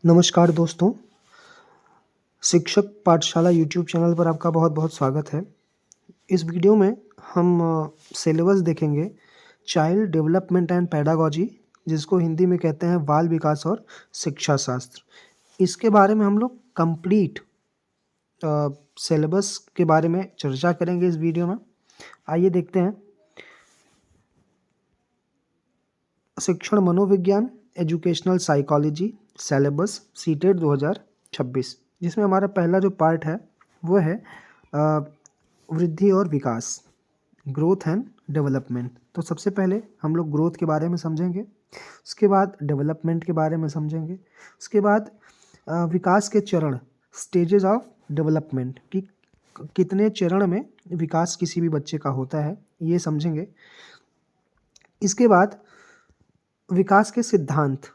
नमस्कार दोस्तों, शिक्षक पाठशाला यूट्यूब चैनल पर आपका बहुत बहुत स्वागत है। इस वीडियो में हम सिलेबस देखेंगे चाइल्ड डेवलपमेंट एंड पेडागॉजी, जिसको हिंदी में कहते हैं बाल विकास और शिक्षा शास्त्र। इसके बारे में हम लोग कंप्लीट सिलेबस के बारे में चर्चा करेंगे इस वीडियो में। आइए देखते हैं। शिक्षण मनोविज्ञान एजुकेशनल साइकोलॉजी सिलेबस सीटेट 2026, जिसमें हमारा पहला जो पार्ट है वो है वृद्धि और विकास, ग्रोथ एंड डेवलपमेंट। तो सबसे पहले हम लोग ग्रोथ के बारे में समझेंगे, उसके बाद डेवलपमेंट के बारे में समझेंगे, उसके बाद विकास के चरण, स्टेजेस ऑफ डेवलपमेंट, कि कितने चरण में विकास किसी भी बच्चे का होता है, ये समझेंगे। इसके बाद विकास के सिद्धांत,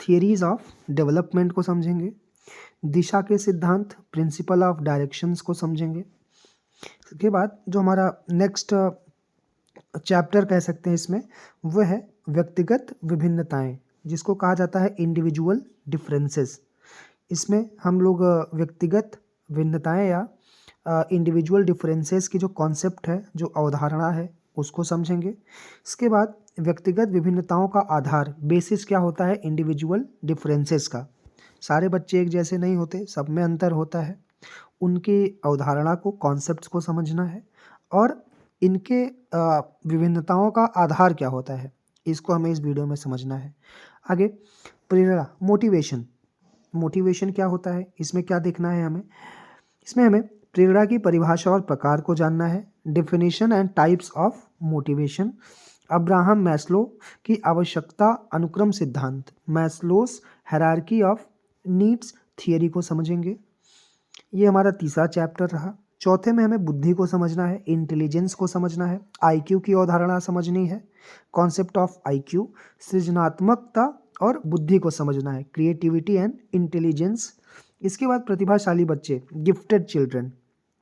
थियरीज ऑफ डेवलपमेंट को समझेंगे। दिशा के सिद्धांत, प्रिंसिपल ऑफ डायरेक्शंस को समझेंगे। इसके बाद जो हमारा नेक्स्ट चैप्टर कह सकते हैं इसमें, वह है व्यक्तिगत विभिन्नताएं, जिसको कहा जाता है इंडिविजुअल डिफरेंसेस। इसमें हम लोग व्यक्तिगत भिन्नताएं या इंडिविजुअल डिफरेंसेस की जो कॉन्सेप्ट है, जो अवधारणा है, उसको समझेंगे। इसके बाद व्यक्तिगत विभिन्नताओं का आधार, बेसिस क्या होता है इंडिविजुअल डिफरेंसेस का। सारे बच्चे एक जैसे नहीं होते, सब में अंतर होता है। उनकी अवधारणा को, कॉन्सेप्ट्स को समझना है और इनके विभिन्नताओं का आधार क्या होता है, इसको हमें इस वीडियो में समझना है। आगे प्रेरणा, मोटिवेशन, मोटिवेशन क्या होता है, इसमें क्या देखना है हमें। इसमें हमें प्रेरणा की परिभाषा और प्रकार को जानना है। Definition and types of motivation, Abraham Maslow की आवश्यकता अनुक्रम सिद्धांत, Maslow's hierarchy of needs theory को समझेंगे। ये हमारा तीसरा चैप्टर रहा। चौथे में हमें बुद्धि को समझना है, इंटेलिजेंस को समझना है, आईक्यू की अवधारणा समझनी है, कॉन्सेप्ट ऑफ आईक्यू, सृजनात्मकता और बुद्धि को समझना है, क्रिएटिविटी एंड इंटेलिजेंस। इसके बाद प्रतिभाशाली बच्चे, गिफ्टेड चिल्ड्रन,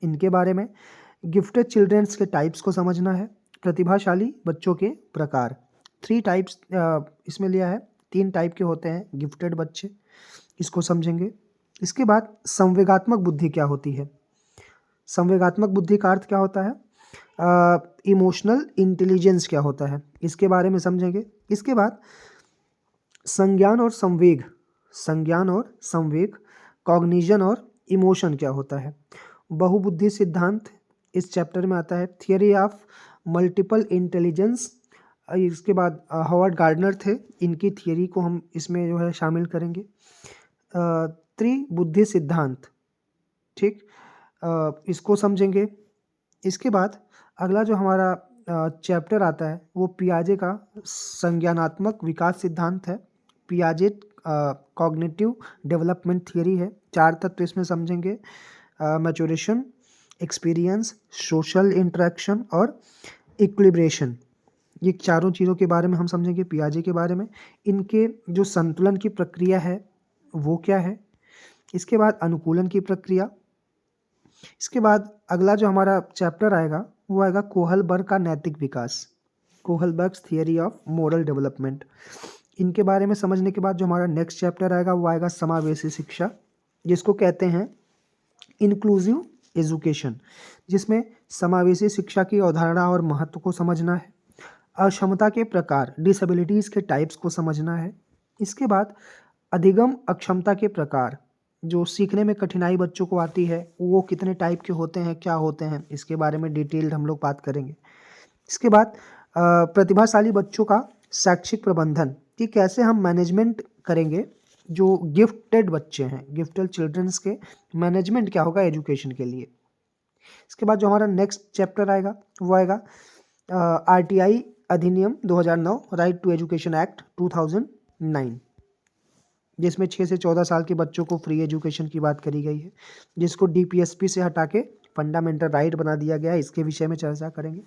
इनके बारे में, गिफ्टेड चिल्ड्रंस के टाइप्स को समझना है, प्रतिभाशाली बच्चों के प्रकार, 3 टाइप्स इसमें लिया है, 3 टाइप के होते हैं गिफ्टेड बच्चे, इसको समझेंगे। इसके बाद संवेगात्मक बुद्धि क्या होती है, संवेगात्मक बुद्धि का अर्थ क्या होता है, इमोशनल इंटेलिजेंस क्या होता है, इसके बारे में समझेंगे। इसके बाद संज्ञान और संवेग, संज्ञान और संवेग, कॉग्निशन और इमोशन क्या होता है। बहुबुद्धि सिद्धांत इस चैप्टर में आता है। थियरी ऑफ मल्टीपल इंटेलिजेंस, इसके बाद हॉवर्ड गार्डनर थे, इनकी थियरी को हम इसमें जो है शामिल करेंगे। त्रिबुद्धि सिद्धांत, ठीक, इसको समझेंगे। इसके बाद अगला जो हमारा चैप्टर आता है वो पियाजे का संज्ञानात्मक विकास सिद्धांत है। पियाजे कॉग्निटिव डेवलपमेंट थियरी है। 4 तत्व इसमें समझेंगे, मैच्योरेशन, एक्सपीरियंस, सोशल इंटरेक्शन और इक्विलिब्रेशन। ये चारों चीज़ों के बारे में हम समझेंगे पियाजे के बारे में। इनके जो संतुलन की प्रक्रिया है वो क्या है। इसके बाद अनुकूलन की प्रक्रिया। इसके बाद अगला जो हमारा चैप्टर आएगा वो आएगा कोहलबर्ग का नैतिक विकास, कोहलबर्ग्स थियरी ऑफ मोरल डेवलपमेंट। इनके बारे में समझने के बाद जो हमारा नेक्स्ट चैप्टर आएगा वो आएगा समावेशी शिक्षा, जिसको कहते हैं इंक्लूसिव एजुकेशन, जिसमें समावेशी शिक्षा की अवधारणा और महत्व को समझना है। अक्षमता के प्रकार, डिसेबिलिटीज़ के टाइप्स को समझना है। इसके बाद अधिगम अक्षमता के प्रकार, जो सीखने में कठिनाई बच्चों को आती है, वो कितने टाइप के होते हैं, क्या होते हैं, इसके बारे में डिटेल्ड हम लोग बात करेंगे। इसके बाद प्रतिभाशाली बच्चों का शैक्षिक प्रबंधन, कि कैसे हम मैनेजमेंट करेंगे जो गिफ्टेड बच्चे हैं, गिफ्टेड चिल्ड्रंस के मैनेजमेंट क्या होगा एजुकेशन के लिए। इसके बाद जो हमारा नेक्स्ट चैप्टर आएगा वो आएगा RTI अधिनियम 2009, राइट टू एजुकेशन एक्ट 2009, जिसमें 6 से 14 साल के बच्चों को फ्री एजुकेशन की बात करी गई है, जिसको DPSP से हटा के फंडामेंटल राइट बना दिया गया है। इसके विषय में चर्चा करेंगे।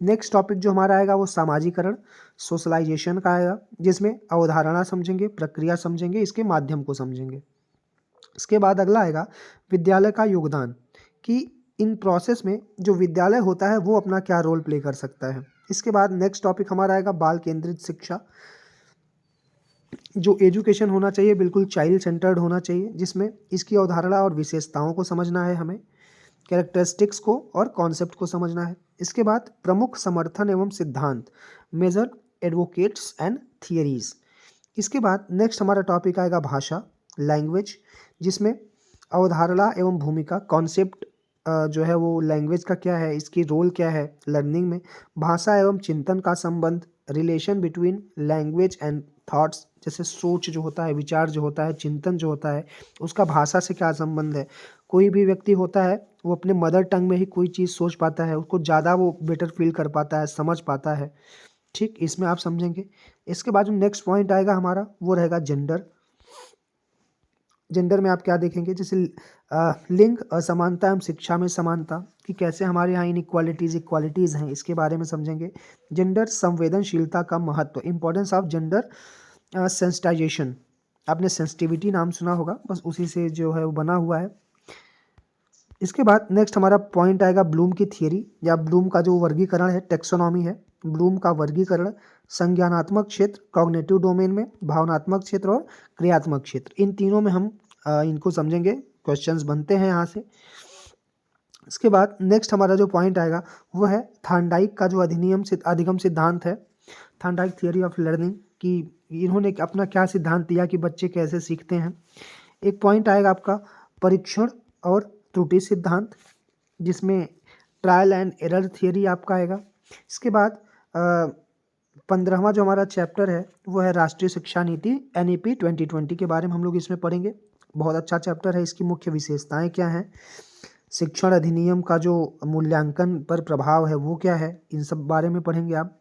नेक्स्ट टॉपिक जो हमारा आएगा वो सामाजिकरण, सोशलाइजेशन का आएगा, जिसमें अवधारणा समझेंगे, प्रक्रिया समझेंगे, इसके माध्यम को समझेंगे। इसके बाद अगला आएगा विद्यालय का योगदान, कि इन प्रोसेस में जो विद्यालय होता है वो अपना क्या रोल प्ले कर सकता है। इसके बाद नेक्स्ट टॉपिक हमारा आएगा बाल केंद्रित शिक्षा, जो एजुकेशन होना चाहिए बिल्कुल चाइल्ड सेंटर्ड होना चाहिए, जिसमें इसकी अवधारणा और विशेषताओं को समझना है, हमें कैरेक्टरिस्टिक्स को और कॉन्सेप्ट को समझना है। इसके बाद प्रमुख समर्थन एवं सिद्धांत, मेजर एडवोकेट्स एंड थियरीज। इसके बाद नेक्स्ट हमारा टॉपिक आएगा भाषा, लैंग्वेज, जिसमें अवधारणा एवं भूमिका, कॉन्सेप्ट जो है वो लैंग्वेज का क्या है, इसकी रोल क्या है लर्निंग में, भाषा एवं चिंतन का संबंध, relation between language and thoughts, जैसे सोच जो होता है, विचार जो होता है, चिंतन जो होता है, उसका भाषा से क्या संबंध है। कोई भी व्यक्ति होता है वो अपने मदर टंग में ही कोई चीज़ सोच पाता है, उसको ज़्यादा वो बेटर फील कर पाता है, समझ पाता है। ठीक, इसमें आप समझेंगे। इसके बाद जो नेक्स्ट पॉइंट आएगा हमारा वो रहेगा जेंडर। जेंडर में आप क्या देखेंगे, जैसे लिंग असमानता एवं शिक्षा में समानता, कि कैसे हमारे यहाँ इनइक्वालिटीज़ इक्वालिटीज़ हैं, इसके बारे में समझेंगे। जेंडर संवेदनशीलता का महत्व, इंपॉर्टेंस ऑफ जेंडर सेंसिटाइजेशन। आपने सेंसिटिविटी नाम सुना होगा, बस उसी से जो है वो बना हुआ है। इसके बाद नेक्स्ट हमारा पॉइंट आएगा ब्लूम की थियरी, या ब्लूम का जो वर्गीकरण है, टेक्सोनॉमी है। ब्लूम का वर्गीकरण संज्ञानात्मक क्षेत्र, कॉग्निटिव डोमेन में, भावनात्मक क्षेत्र और क्रियात्मक क्षेत्र, इन तीनों में हम इनको समझेंगे, क्वेश्चंस बनते हैं यहाँ से। इसके बाद नेक्स्ट हमारा जो पॉइंट आएगा वो है थार्नडाइक का जो अधिगम सिद्धांत है, थार्नडाइक थियरी ऑफ लर्निंग, कि इन्होंने अपना क्या सिद्धांत दिया कि बच्चे कैसे सीखते हैं। एक पॉइंट आएगा आपका परीक्षण और त्रुटि सिद्धांत, जिसमें ट्रायल एंड एरर थियरी आपका आएगा। इसके बाद 15वां जो हमारा चैप्टर है वो है राष्ट्रीय शिक्षा नीति NEP 2020 के बारे में हम लोग इसमें पढ़ेंगे। बहुत अच्छा चैप्टर है, इसकी मुख्य विशेषताएं क्या हैं, शिक्षण अधिनियम का जो मूल्यांकन पर प्रभाव है वो क्या है, इन सब बारे में पढ़ेंगे आप।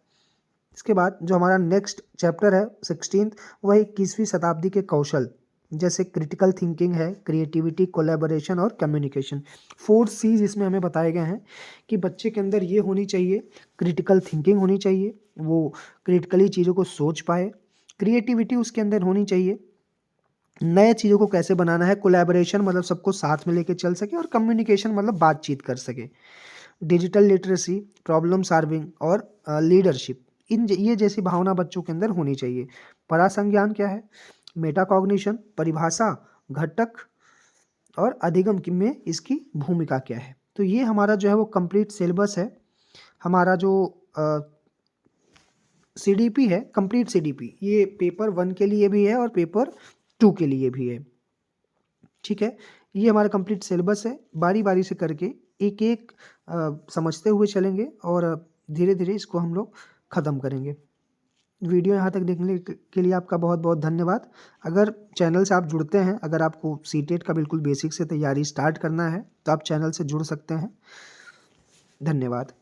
इसके बाद जो हमारा नेक्स्ट चैप्टर है 16th, वह 21वीं शताब्दी के कौशल, जैसे क्रिटिकल थिंकिंग है, क्रिएटिविटी, कोलैबोरेशन और कम्युनिकेशन। 4 C's इसमें हमें बताए गए हैं कि बच्चे के अंदर ये होनी चाहिए, क्रिटिकल थिंकिंग होनी चाहिए, वो क्रिटिकली चीज़ों को सोच पाए, क्रिएटिविटी उसके अंदर होनी चाहिए, नए चीज़ों को कैसे बनाना है, कोलैबोरेशन मतलब सबको साथ में लेके चल सके, और कम्युनिकेशन मतलब बातचीत कर सके, डिजिटल लिटरेसी, प्रॉब्लम सॉल्विंग और लीडरशिप, ये जैसी भावना बच्चों के अंदर होनी चाहिए। परासंज्ञान क्या है, मेटाकॉग्निशन, परिभाषा, घटक और अधिगम में इसकी भूमिका क्या है। तो ये हमारा जो है वो कंप्लीट सिलेबस है, हमारा जो CDP है, कंप्लीट CDP, ये पेपर 1 के लिए भी है और पेपर 2 के लिए भी है। ठीक है, ये हमारा कंप्लीट सिलेबस है, बारी बारी से करके एक एक समझते हुए चलेंगे और धीरे धीरे इसको हम लोग ख़त्म करेंगे। वीडियो यहाँ तक देखने के लिए आपका बहुत बहुत धन्यवाद। अगर चैनल से आप जुड़ते हैं, अगर आपको CTET का बिल्कुल बेसिक से तैयारी स्टार्ट करना है तो आप चैनल से जुड़ सकते हैं। धन्यवाद।